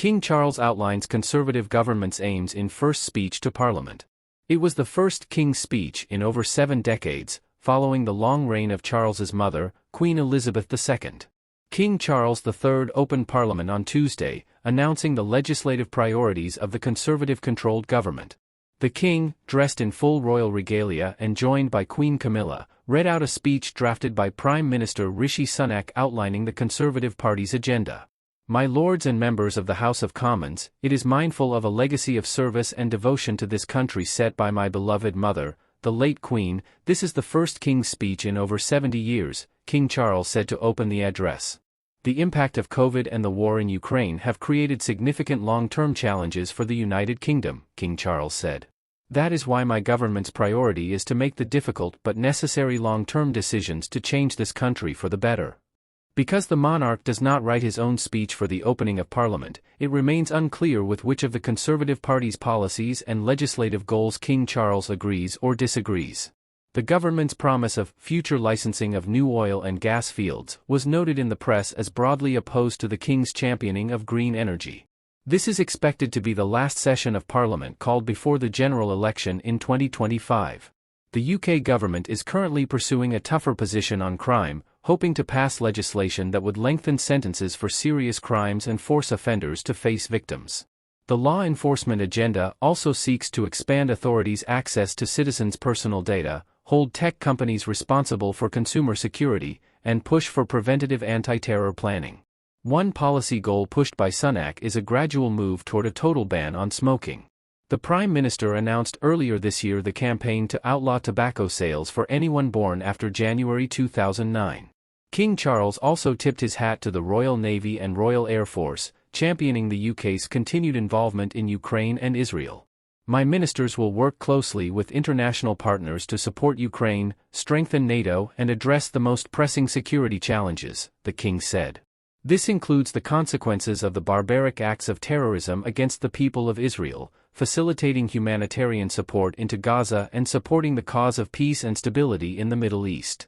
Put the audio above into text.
King Charles outlines conservative government's aims in first speech to Parliament. It was the first King's speech in over 7 decades, following the long reign of Charles's mother, Queen Elizabeth II. King Charles III opened Parliament on Tuesday, announcing the legislative priorities of the Conservative-controlled government. The King, dressed in full royal regalia and joined by Queen Camilla, read out a speech drafted by Prime Minister Rishi Sunak outlining the Conservative Party's agenda. My lords and members of the House of Commons, it is mindful of a legacy of service and devotion to this country set by my beloved mother, the late Queen. This is the first King's speech in over 70 years, King Charles said to open the address. The impact of COVID and the war in Ukraine have created significant long-term challenges for the United Kingdom, King Charles said. That is why my government's priority is to make the difficult but necessary long-term decisions to change this country for the better. Because the monarch does not write his own speech for the opening of Parliament, it remains unclear with which of the Conservative Party's policies and legislative goals King Charles agrees or disagrees. The government's promise of future licensing of new oil and gas fields was noted in the press as broadly opposed to the King's championing of green energy. This is expected to be the last session of Parliament called before the general election in 2025. The UK government is currently pursuing a tougher position on crime, hoping to pass legislation that would lengthen sentences for serious crimes and force offenders to face victims. The law enforcement agenda also seeks to expand authorities' access to citizens' personal data, hold tech companies responsible for consumer security, and push for preventative anti-terror planning. One policy goal pushed by Sunak is a gradual move toward a total ban on smoking. The Prime Minister announced earlier this year the campaign to outlaw tobacco sales for anyone born after January 2009. King Charles also tipped his hat to the Royal Navy and Royal Air Force, championing the UK's continued involvement in Ukraine and Israel. My ministers will work closely with international partners to support Ukraine, strengthen NATO, and address the most pressing security challenges, the King said. This includes the consequences of the barbaric acts of terrorism against the people of Israel, facilitating humanitarian support into Gaza and supporting the cause of peace and stability in the Middle East.